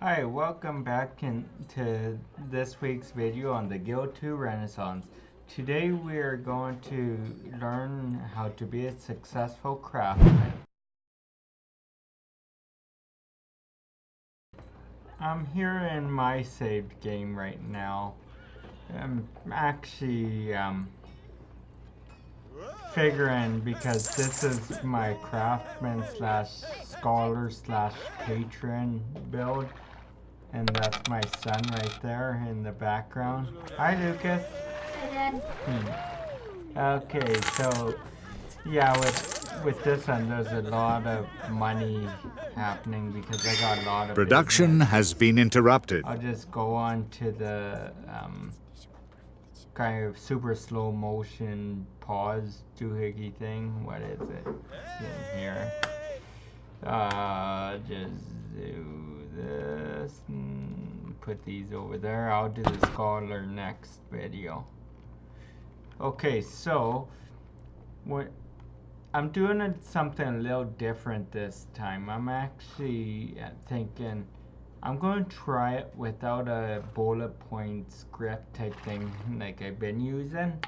Hi, welcome back to this week's video on the Guild 2 Renaissance. Today we are going to learn how to be a successful craftsman. I'm here in my saved game right now. I'm actually figuring, because this is my craftsman slash scholar slash patron build. And that's my son right there in the background. Hi, Lucas. Okay, so yeah, with this one, there's a lot of money happening because I got a lot of Production business. has been interrupted. I'll just go on to the kind of super slow motion pause doohickey thing. What is it? It's in here. Just do this and put these over there. I'll do the scholar next video. Okay, so what I'm doing something a little different this time. I'm actually thinking I'm going to try it without a bullet point script type thing like I've been using.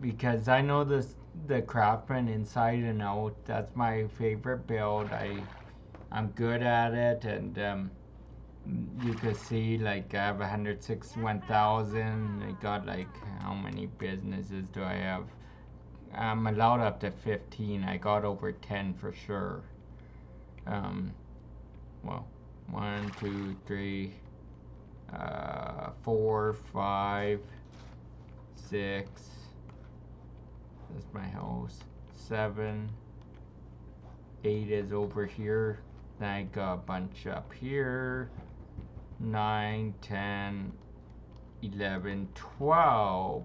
Because I know the Craftman inside and out. That's my favorite build. I'm good at it, and you can see like I have 161,000. I got like, how many businesses do I have? I'm allowed up to 15. I got over 10 for sure. Well, 1, 2, 3, 4, 5, 6. That's my house. 7, 8 is over here. Then I got a bunch up here. 9, 10, 11, 12.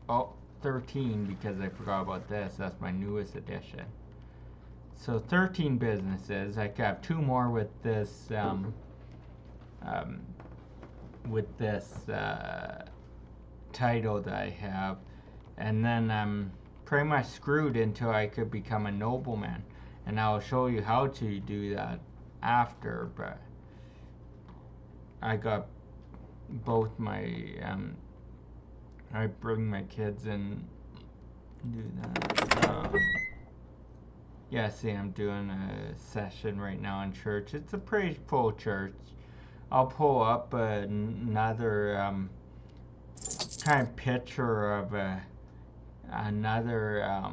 Oh, 13 because I forgot about this. That's my newest addition. So 13 businesses. I have 2 more with this title that I have, and then I'm pretty much screwed until I could become a nobleman, and I'll show you how to do that after. But I got both my I bring my kids and do that. Yeah, see, I'm doing a session right now in church. It's a pretty full church. I'll pull up another kind of picture of another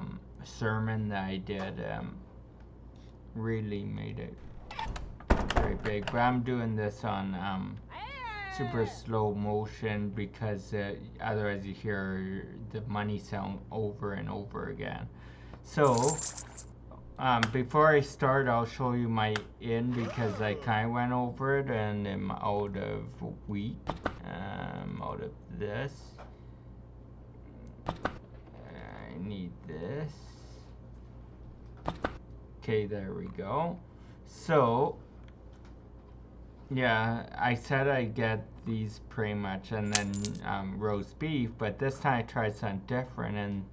sermon that I did. Really made it very big. But I'm doing this on super slow motion because otherwise you hear the money sound over and over again. So before I start, I'll show you my in because I kind of went over it and I'm out of wheat. Out of this. I need this. Okay, there we go. So yeah, I said I get these pretty much, and then roast beef, but this time I tried something different,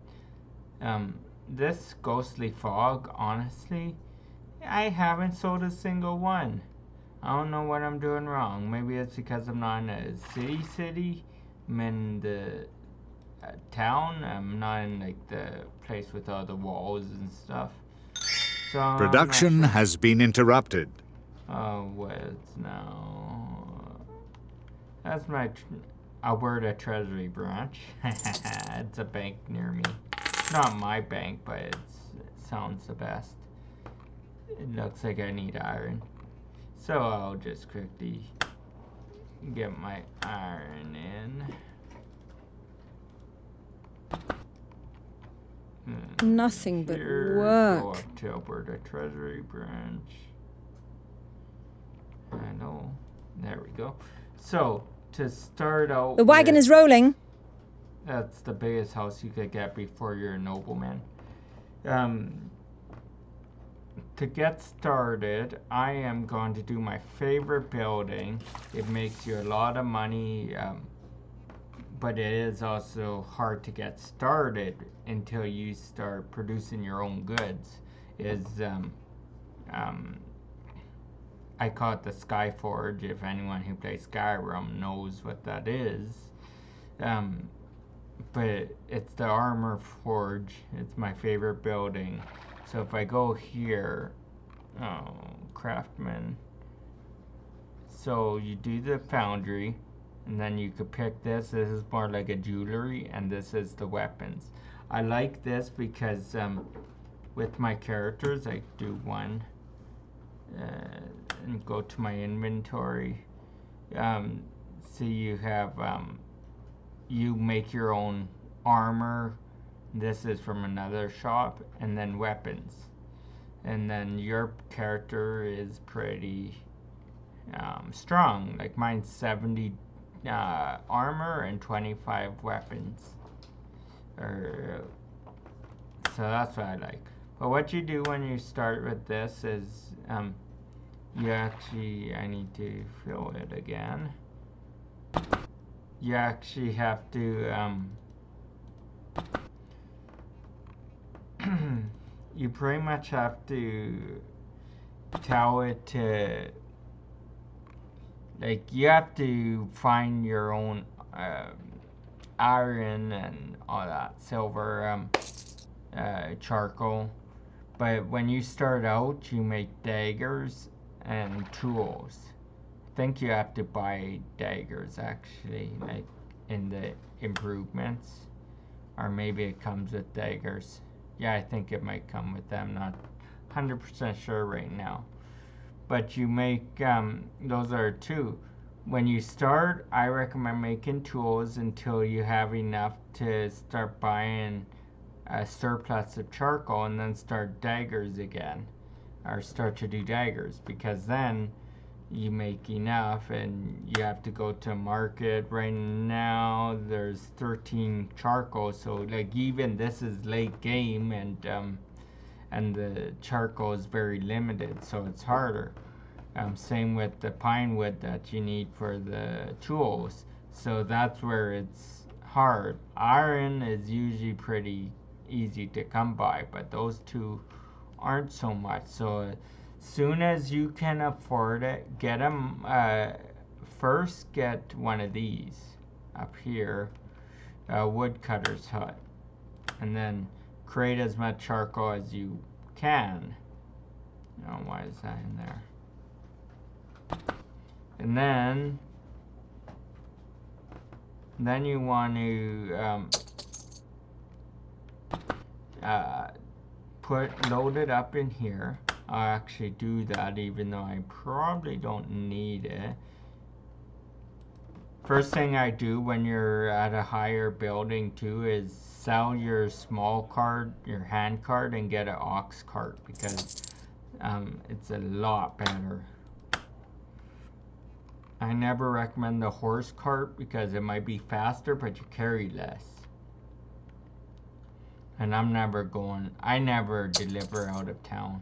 and this ghostly fog, honestly, I haven't sold a single one. I don't know what I'm doing wrong. Maybe it's because I'm not in a city. I'm in the town. I'm not in like the place with all the walls and stuff. So Production has been interrupted. Oh, what's now? That's my Alberta Treasury branch. It's a bank near me. It's not my bank, but it sounds the best. It looks like I need iron. So I'll just quickly get my iron in. Nothing but Here, work. go up to Alberta Treasury branch. I know. There we go. So, to start out, The wagon is rolling. That's the biggest house you could get before you're a nobleman. To get started, I am going to do my favorite building. It makes you a lot of money, but it is also hard to get started until you start producing your own goods. I call it the Sky Forge. If anyone who plays Skyrim knows what that is. But it's the armor forge. It's my favorite building. So if I go here, oh, Craftman. So you do the foundry, and then you could pick this. This is more like a jewelry, and this is the weapons. I like this because with my characters, I do one and go to my inventory. So you have you make your own armor. This is from another shop, and then weapons. And then your character is pretty strong. Like mine's 70 armor and 25 weapons. So that's what I like. But what you do when you start with this is you actually, I need to fill it again. You actually have to you pretty much have to tell it to, like, you have to find your own iron and all that, silver, charcoal. But when you start out, you make daggers and tools. I think you have to buy daggers actually, like in the improvements, or maybe it comes with daggers. Yeah, I think it might come with them. Not 100% sure right now. But you make those are two. When you start, I recommend making tools until you have enough to start buying a surplus of charcoal, and then start daggers again, or start to do daggers, because then you make enough and you have to go to market. Right now there's 13 charcoal, so like even this is late game, and the charcoal is very limited, so it's harder. Same with the pine wood that you need for the tools, so that's where it's hard. Iron is usually pretty easy to come by, but those two aren't so much. So soon as you can afford it, get them. First get one of these up here, woodcutter's hut, and then create as much charcoal as you can. Oh, why is that in there? And then you want to load it up in here. I'll actually do that, even though I probably don't need it. First thing I do when you're at a higher building too is sell your small cart, your hand cart, and get an ox cart, because it's a lot better. I never recommend the horse cart because it might be faster, but you carry less. And I never deliver out of town.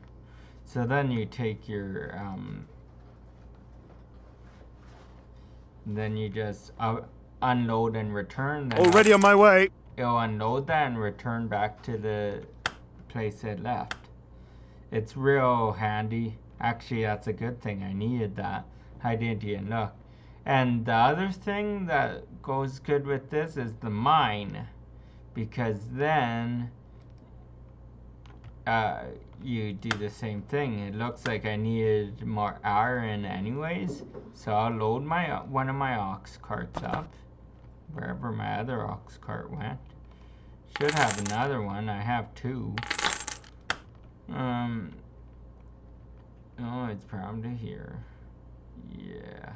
So then you take your, then you just unload and return. Already on my way. It'll unload that and return back to the place it left. It's real handy. Actually, that's a good thing. I needed that. I didn't even look. And the other thing that goes good with this is the mine, because then you do the same thing. It looks like I needed more iron anyways, so I'll load one of my ox carts up wherever my other ox cart went. Should have another one. I have two. Oh, it's probably here. Yeah.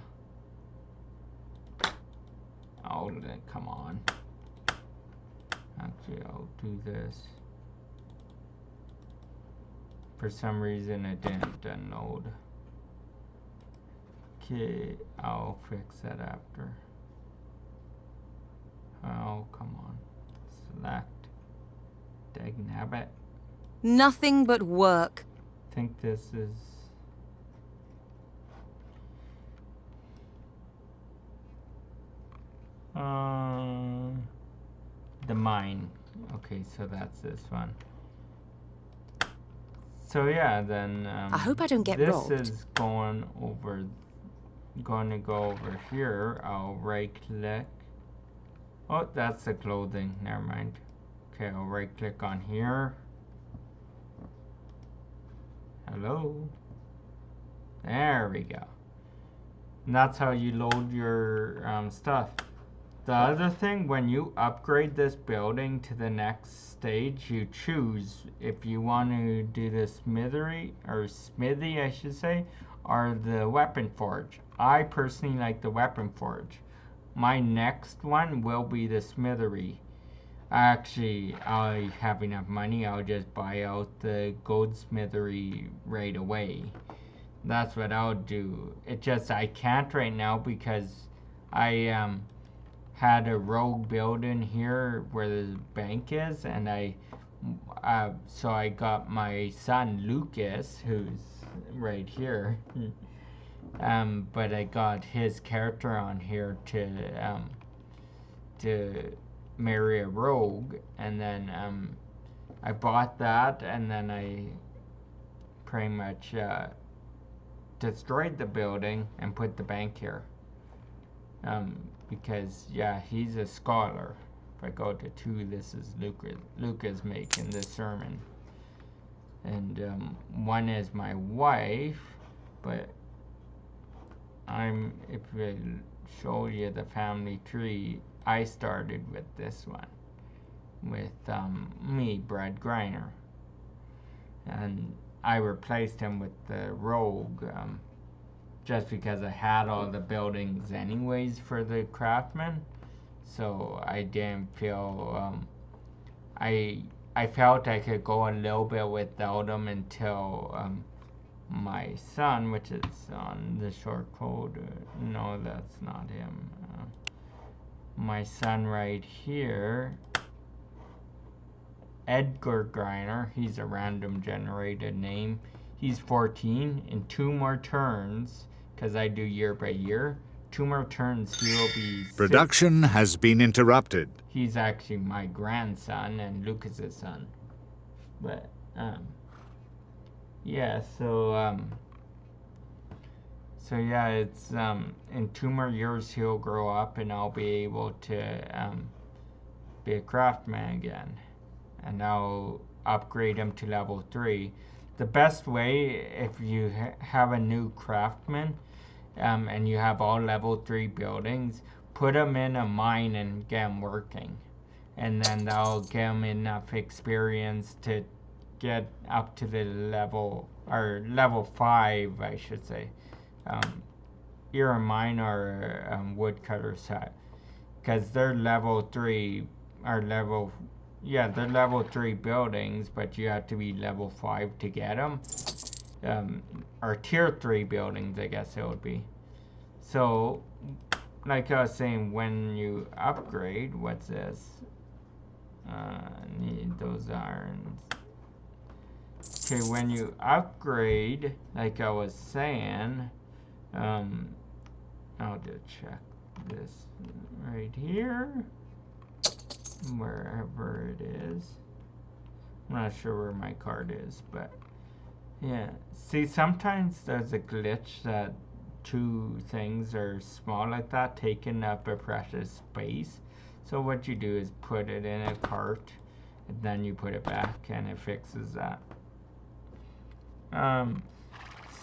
Oh, come on. Actually, I'll do this. For some reason, it didn't unload. Okay, I'll fix that after. Oh, come on. Select. Dagnabbit. Nothing but work. I think this is... the mine. Okay, so that's this one. So yeah, then I hope I don't get this robbed. is going to go over here. I'll right click. Oh, that's the clothing. Never mind. Okay, I'll right click on here. Hello. There we go. And that's how you load your stuff. The other thing, when you upgrade this building to the next stage, you choose if you want to do the smithy, I should say, or the weapon forge. I personally like the weapon forge. My next one will be the smithery. Actually, I have enough money, I'll just buy out the goldsmithery right away. That's what I'll do. It just, I can't right now because I had a rogue building here where the bank is, and so I got my son Lucas, who's right here. But I got his character on here to marry a rogue, and then I bought that, and then I pretty much destroyed the building and put the bank here. Because yeah, he's a scholar. If I go to 2, this is Lucas making this sermon, and 1 is my wife. But if I show you the family tree, I started with this one, with me, Brad Griner, and I replaced him with the rogue, just because I had all the buildings anyways for the craftsman. So I didn't feel I felt I could go a little bit without them until my son, which is on the short code. No, that's not him. My son right here, Edgar Griner, he's a random generated name. He's 14. In 2 more turns, because I do year by year, 2 more turns he will be 6. Production has been interrupted. He's actually my grandson and Lucas's son. But yeah, so yeah, it's in 2 more years he'll grow up, and I'll be able to be a craftsman again, and I'll upgrade him to level 3. The best way, if you have a new craftsman and you have all level 3 buildings, put them in a mine and get them working, and then that'll give them enough experience to get up to the level 5, I should say. Either a mine or a woodcutter's hut, because they're level 3 or they're level 3 buildings, but you have to be level 5 to get them. Or tier 3 buildings, I guess it would be. So, like I was saying, when you upgrade, what's this? Need those irons. Okay, when you upgrade, like I was saying, I'll just check this right here. Wherever it is. I'm not sure where my card is, but yeah. See, sometimes there's a glitch that 2 things are small like that, taking up a precious space. So what you do is put it in a cart, and then you put it back, and it fixes that.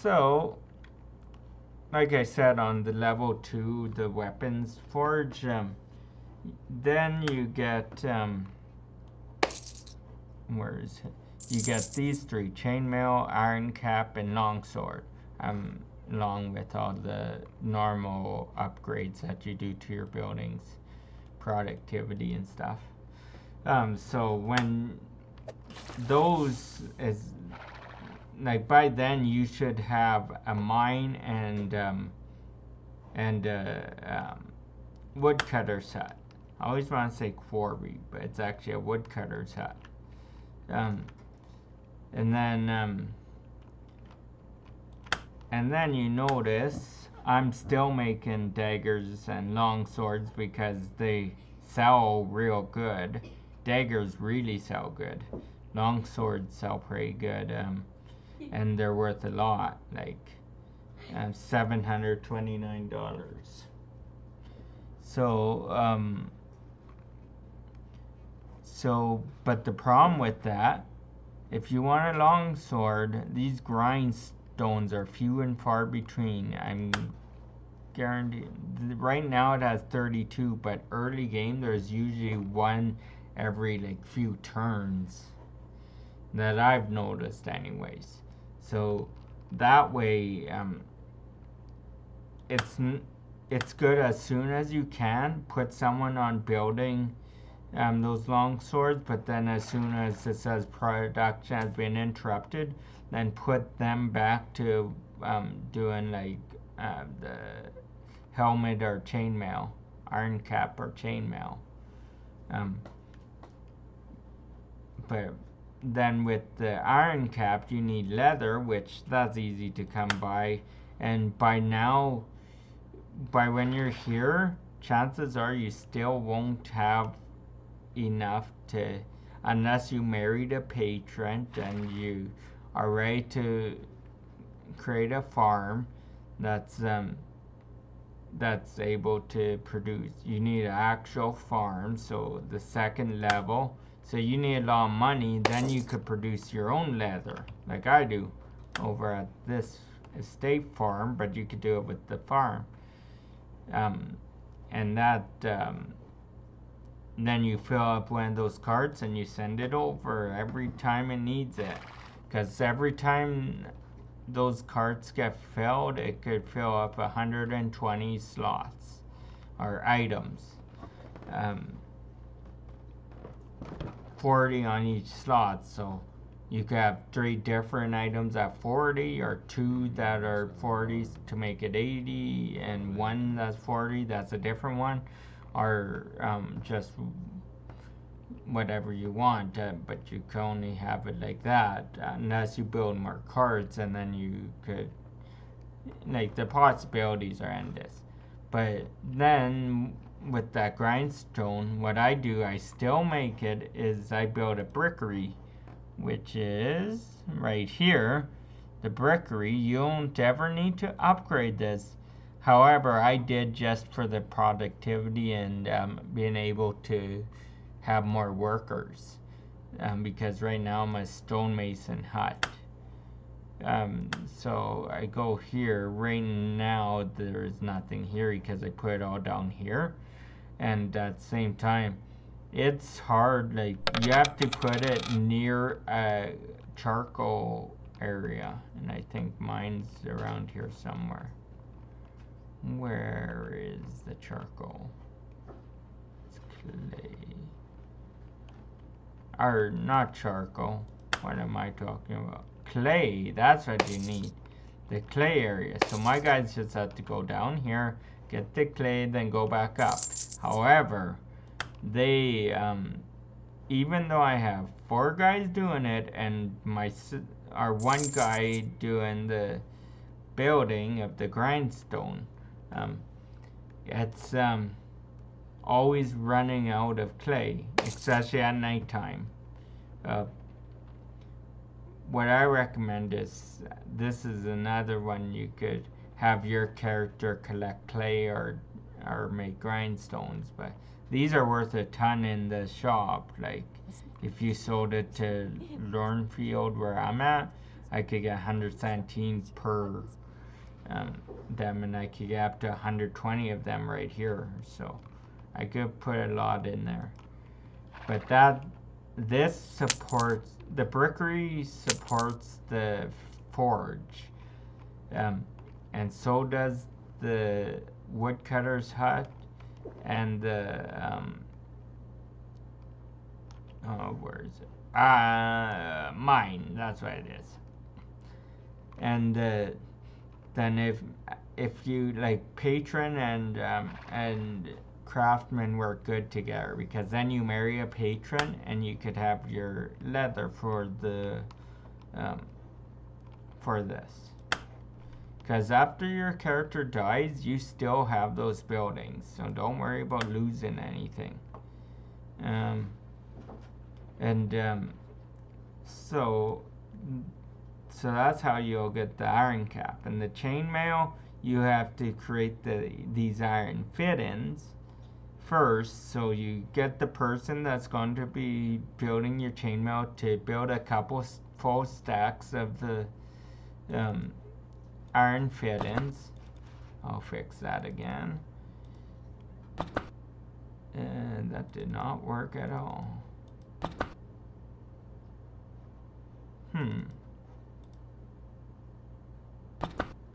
So, like I said, on the level 2, the weapons forge, then you get where is it? You get these 3: chainmail, iron cap, and longsword, along with all the normal upgrades that you do to your buildings, productivity and stuff. So when those is like, by then you should have a mine and woodcutter's hut. I always want to say quarry, but it's actually a woodcutter's hut. And then you notice I'm still making daggers and long swords because they sell real good. Daggers really sell good. Long swords sell pretty good. and they're worth a lot, like $729. So, but the problem with that, if you want a long sword, these grindstones are few and far between. I'm guaranteed. Right now it has 32, but early game there's usually one every like few turns that I've noticed, anyways. So that way, it's good as soon as you can put someone on building those long swords, but then as soon as it says production has been interrupted, then put them back to doing like the helmet or chainmail, iron cap or chainmail. But then with the iron cap, you need leather, which that's easy to come by. And by now, by when you're here, chances are you still won't have enough to, unless you married a patron and you are ready to create a farm that's able to produce. You need an actual farm, so the second level. So you need a lot of money, then you could produce your own leather, like I do over at this estate farm, but you could do it with the farm. And that then you fill up one of those carts and you send it over every time it needs it, because every time those carts get filled, it could fill up 120 slots or items, 40 on each slot. So you could have 3 different items at 40, or 2 that are 40s to make it 80, and 1 that's 40 that's a different one, or just whatever you want, but you can only have it like that unless you build more carts, and then you could, like, the possibilities are endless. But then with that grindstone, what I do, I still make it, is I build a brickery, which is right here. The brickery, you don't ever need to upgrade this. However, I did just for the productivity and being able to have more workers, because right now I'm a stonemason hut. So I go here. Right now there's nothing here because I put it all down here, and at the same time it's hard, like you have to put it near a charcoal area, and I think mine's around here somewhere. Where is the charcoal? It's clay. Or not charcoal. What am I talking about? Clay. That's what you need. The clay area. So my guys just have to go down here, get the clay, then go back up. However, they, even though I have 4 guys doing it and our 1 guy doing the building of the grindstone, it's always running out of clay, especially at nighttime. What I recommend is, this is another one you could have your character collect clay or make grindstones, but these are worth a ton in the shop. Like if you sold it to Lornfield where I'm at, I could get 100 centime per them, and I could get up to 120 of them right here. So I could put a lot in there. But this supports, the brickery supports the forge, and so does the woodcutter's hut and the where is it? Mine. That's what it is. And then if you like, patron and craftsman work good together, because then you marry a patron and you could have your leather for the for this, because after your character dies you still have those buildings, so don't worry about losing anything. So so that's how you'll get the iron cap. And the chainmail, you have to create these iron fittings first. So you get the person that's going to be building your chainmail to build a couple full stacks of the iron fittings. I'll fix that again. And that did not work at all.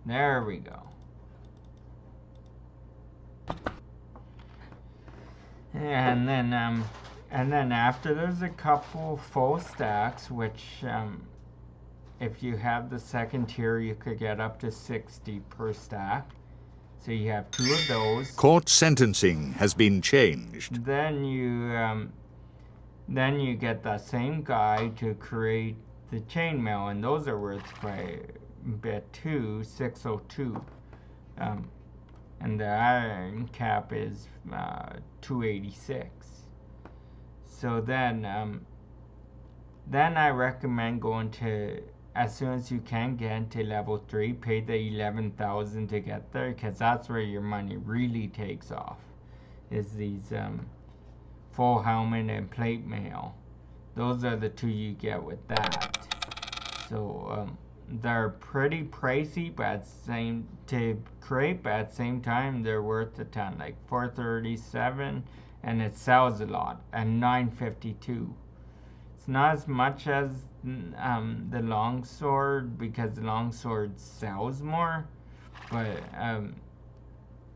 There we go. And then after there's a couple full stacks, which if you have the second tier, you could get up to 60 per stack. So you have 2 of those. Court sentencing has been changed. Then you get that same guy to create the chainmail, and those are worth quite a bit too, 602. And the iron cap is 286. So then I recommend going to, as soon as you can, get into level 3, pay the 11,000 to get there, because that's where your money really takes off, is these full helmet and plate mail. Those are the 2 you get with that. So they're pretty pricey, but at the same to create, but at the same time they're worth a ton, like 437, and it sells a lot at 952. It's not as much as the longsword, because the longsword sells more, but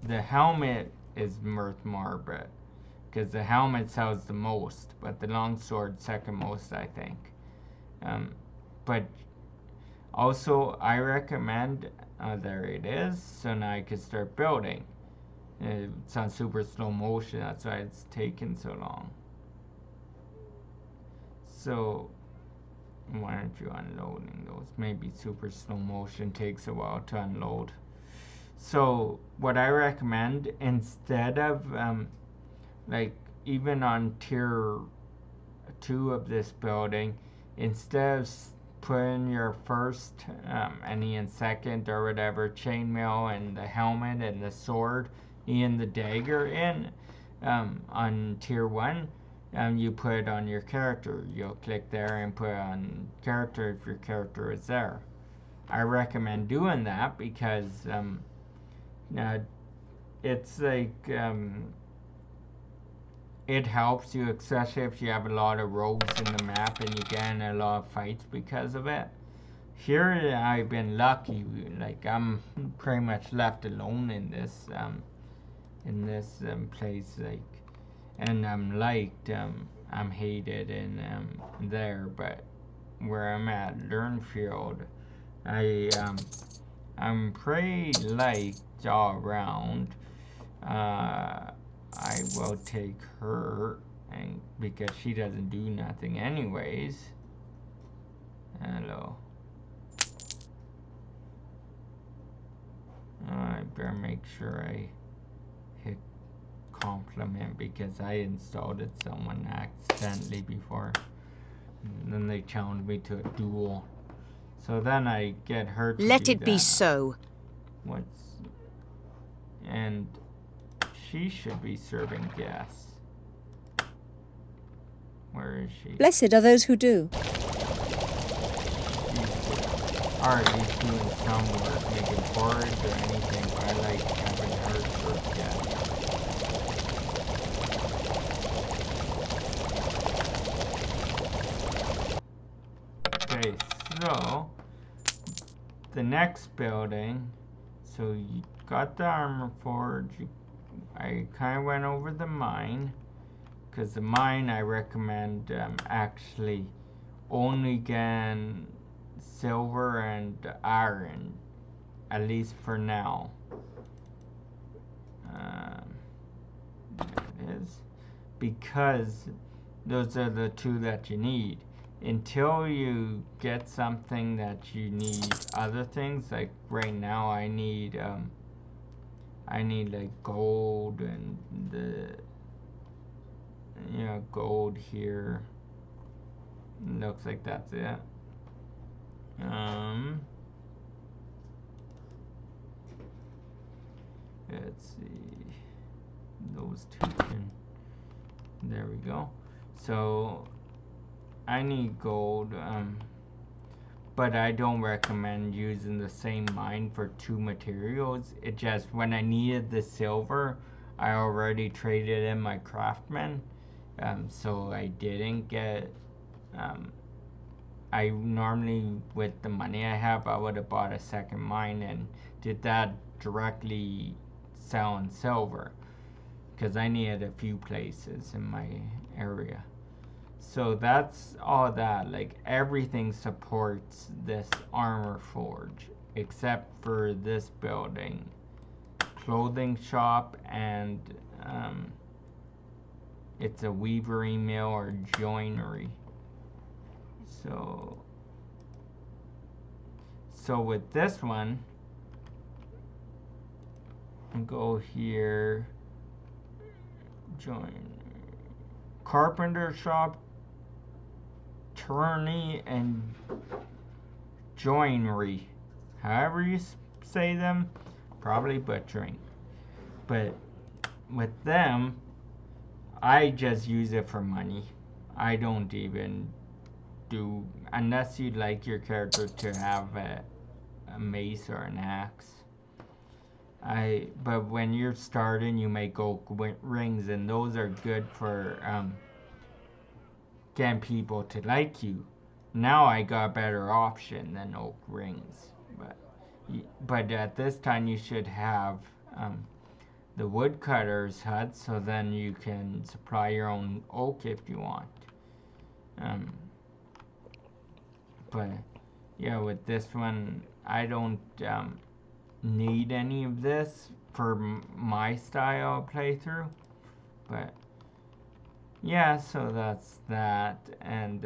the helmet is worth more, but because the helmet sells the most, but the longsword second most, I think. But also I recommend, there it is, so now I can start building. It's on super slow motion, that's why it's taking so long. So why aren't you unloading those? Maybe super slow motion takes a while to unload. So what I recommend, instead of like even on tier 2 of this building, instead of putting your first and second or whatever chainmail and the helmet and the sword and the dagger in on tier 1, you put it on your character. You'll click there and put it on character if your character is there. I recommend doing that because it's like it helps you, especially if you have a lot of rogues in the map and you get in a lot of fights because of it. Here I've been lucky, like I'm pretty much left alone in this place, like, and I'm liked, I'm hated in there, but where I'm at, Lernfield, I'm pretty liked all around. I will take her, and because she doesn't do nothing anyways. Hello. I better make sure I hit compliment, because I insulted someone accidentally before. And then they challenged me to a duel. So then I get her to Let do it be that. so. And she should be serving guests. Where is she? Blessed are those who do. Or at least doing some work, making porridge or anything, but I like having her serve guests. Okay, so the next building, so you got the armor forge, I kind of went over the mine, because the mine I recommend actually only getting silver and iron, at least for now. There it is, because those are the 2 that you need. Until you get something that you need other things, like right now I need like gold and gold here. Looks like that's it. Let's see. Those two can. There we go. So I need gold. But I don't recommend using the same mine for two materials. It just, when I needed the silver, I already traded in my craftsman, so I didn't get, I normally, with the money I have, I would have bought a second mine and did that directly selling silver, because I needed a few places in my area. So that's all that. Like, everything supports this armor forge except for this building, clothing shop, and it's a weavery mill or joinery. So with this one, go here, join carpenter shop, tourney, and joinery, however you say them, probably butchering. But with them, I just use it for money. I don't even do, unless you'd like your character to have a mace or an axe. But when you're starting, you make oak rings, and those are good for getting people to like you. Now I got a better option than oak rings, but at this time you should have the woodcutter's hut, so then you can supply your own oak if you want. But yeah, with this one, I don't need any of this for my style playthrough. But yeah, so that's that. And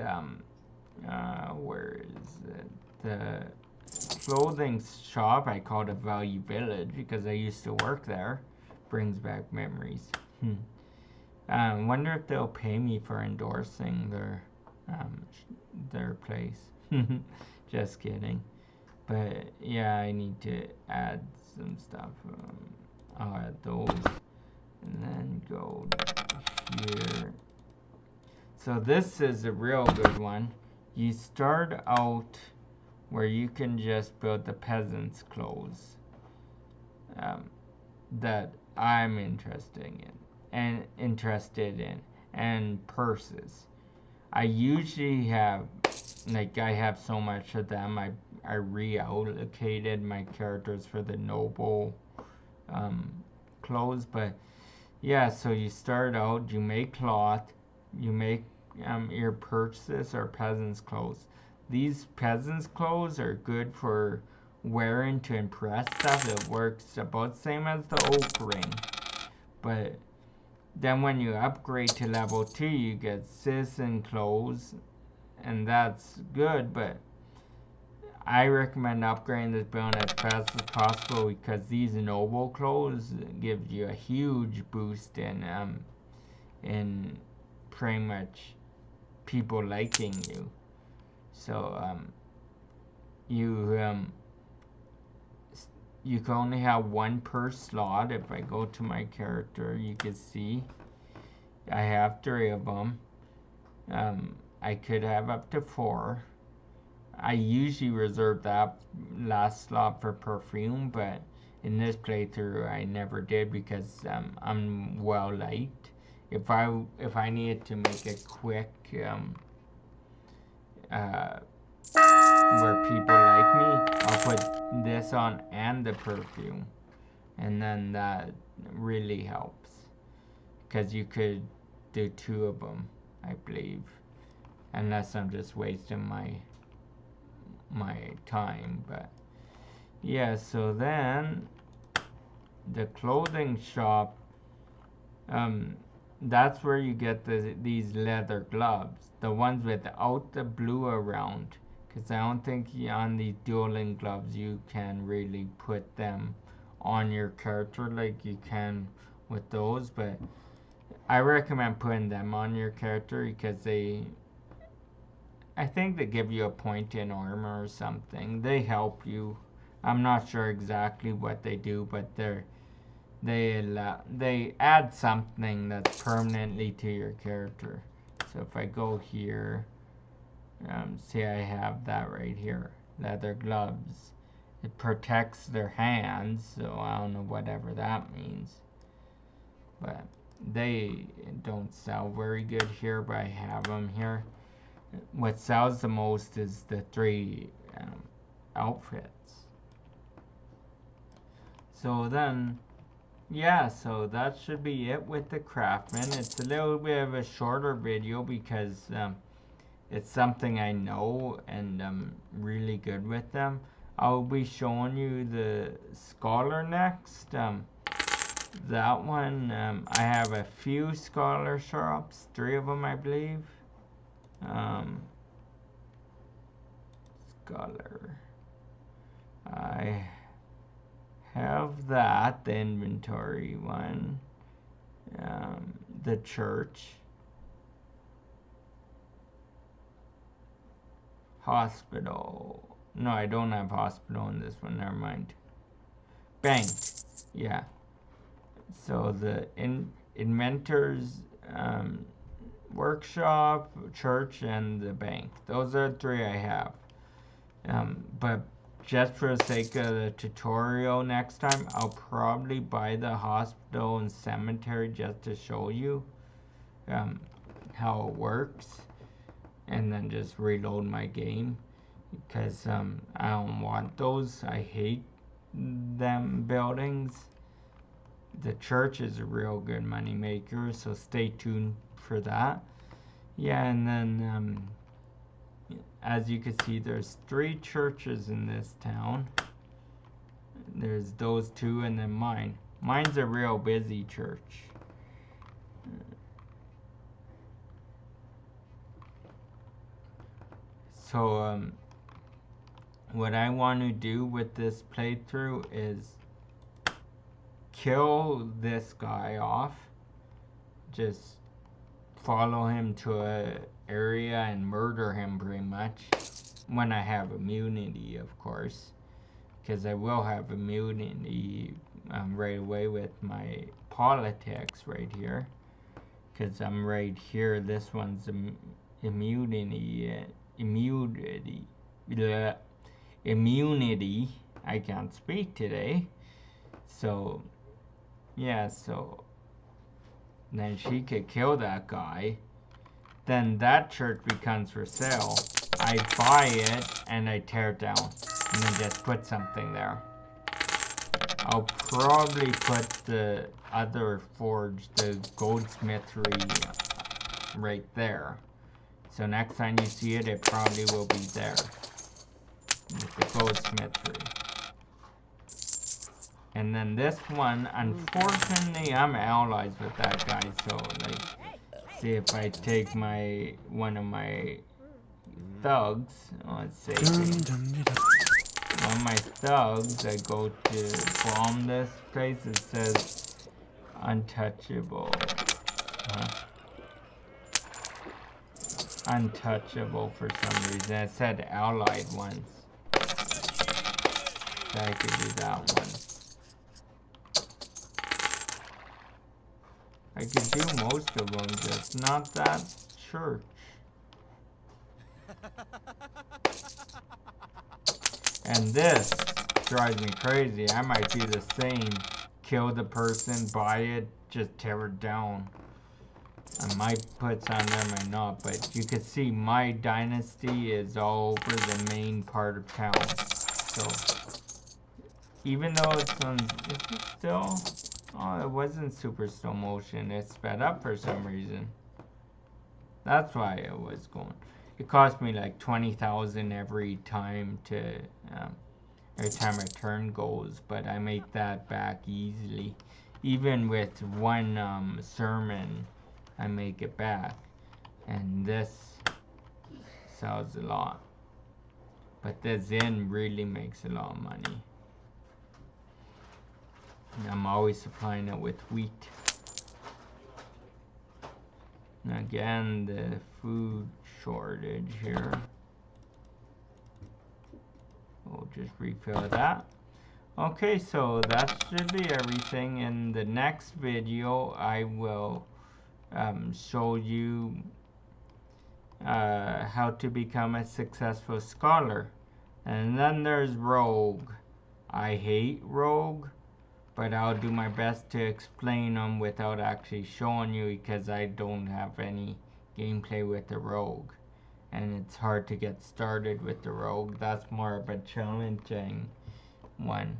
where is it? The clothing shop, I called it Value Village because I used to work there. Brings back memories. Wonder if they'll pay me for endorsing their place. Just kidding. But yeah, I need to add some stuff. I'll add those and then go here. So this is a real good one. You start out where you can just build the peasant's clothes that I'm interested in, and purses. I usually have, like, I have so much of them. I reallocated my characters for the noble clothes. But yeah, so you start out, you make cloth, you make your purses or peasant's clothes. These peasant's clothes are good for wearing to impress stuff. It works about the same as the oak ring. But then when you upgrade to level 2, you get citizen clothes, and that's good. But I recommend upgrading this build as fast as possible, because these noble clothes give you a huge boost in pretty much people liking you. So you can only have one per slot. If I go to my character, you can see I have 3 of them. I could have up to 4. I usually reserve that last slot for perfume, but in this playthrough I never did, because I'm well liked. If I needed to make a quick where people like me, I'll put this on and the perfume, and then that really helps, because you could do 2 of them, I believe, unless I'm just wasting my time. But yeah, so then the clothing shop, that's where you get these leather gloves, the ones without the blue around, because I don't think on these dueling gloves you can really put them on your character like you can with those. But I recommend putting them on your character, because I think they give you a point in armor or something. They help you. I'm not sure exactly what they do, but they add something that's permanently to your character. So if I go here, see I have that right here, leather gloves. It protects their hands, so I don't know whatever that means. But they don't sell very good here, but I have them here. What sells the most is the 3 outfits. So then, yeah, so that should be it with the Craftman. It's a little bit of a shorter video because it's something I know and I'm really good with them. I'll be showing you the Scholar next. That one, I have a few Scholar shops, 3 of them I believe. Scholar. I have that, the inventory one. The church. Hospital. No, I don't have hospital in this one, never mind. Bank. Yeah. So the inventor's workshop, church, and the bank. Those are 3 I have. But just for the sake of the tutorial next time, I'll probably buy the hospital and cemetery just to show you how it works. And then just reload my game. Because I don't want those. I hate them buildings. The church is a real good money maker, so stay tuned for that. Yeah, and then as you can see, there's 3 churches in this town. There's those 2 and then mine. Mine's a real busy church. So what I want to do with this playthrough is kill this guy off. Just follow him to a area and murder him pretty much. When I have immunity, of course. Because I will have immunity right away with my politics right here. Because I'm right here. This one's immunity. Immunity. I can't speak today. So, yeah, so then she could kill that guy. Then that church becomes for sale. I buy it and I tear it down. And then just put something there. I'll probably put the other forge, the goldsmithery, right there. So next time you see it, it probably will be there. With the goldsmithery. And then this one, unfortunately, I'm allies with that guy. So, like, see if I take one of my thugs. Let's see. One of my thugs, I go to bomb this place. It says untouchable. Untouchable for some reason. It said allied ones. So I could do that one. I could do most of them, just not that church. And this drives me crazy. I might do the same. Kill the person, buy it, just tear it down. I might put some there, might not, but you can see my dynasty is all over the main part of town. So, even though it's on, is it still? Oh, it wasn't super slow motion. It sped up for some reason. That's why it was going. It cost me like 20,000 every time every time a turn goes, but I make that back easily. Even with one sermon, I make it back. And this sells a lot. But this inn really makes a lot of money. I'm always supplying it with wheat. And again, the food shortage here. We'll just refill that. Okay, so that should be everything. In the next video, I will show you how to become a successful scholar. And then there's Rogue. I hate Rogue, but I'll do my best to explain them without actually showing you, because I don't have any gameplay with the Rogue. And it's hard to get started with the Rogue. That's more of a challenging one.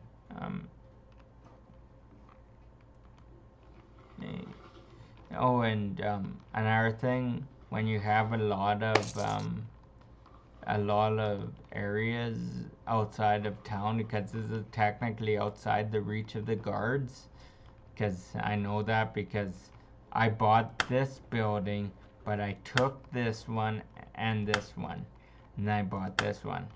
Oh, and another thing, when you have a lot of areas outside of town, because this is technically outside the reach of the guards, because I know that because I bought this building, but I took this one and this one, and I bought this one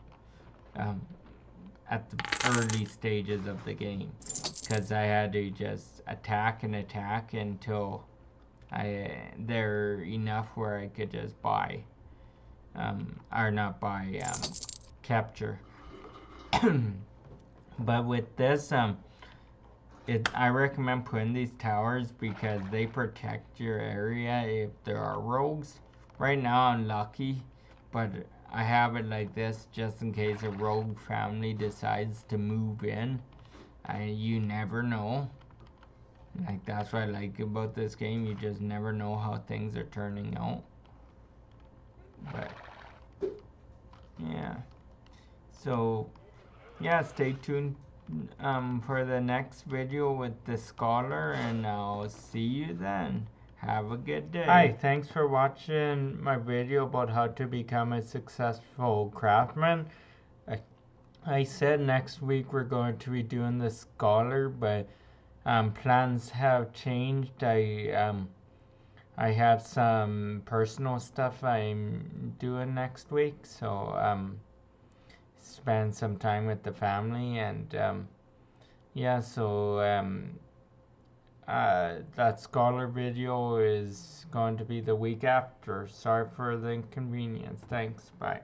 at the early stages of the game, because I had to just attack and attack until they're enough where I could just buy, or not buy, capture. But with this, I recommend putting these towers because they protect your area if there are rogues. Right now I'm lucky, but I have it like this just in case a rogue family decides to move in. You never know. Like, that's what I like about this game. You just never know how things are turning out. But yeah, so yeah, stay tuned for the next video with the scholar, and I'll see you then. Have a good day. Hi, thanks for watching my video about how to become a successful craftsman. I said next week we're going to be doing the scholar, but plans have changed. I have some personal stuff I'm doing next week, so spend some time with the family, and yeah, so that scholar video is going to be the week after. Sorry for the inconvenience. Thanks. Bye.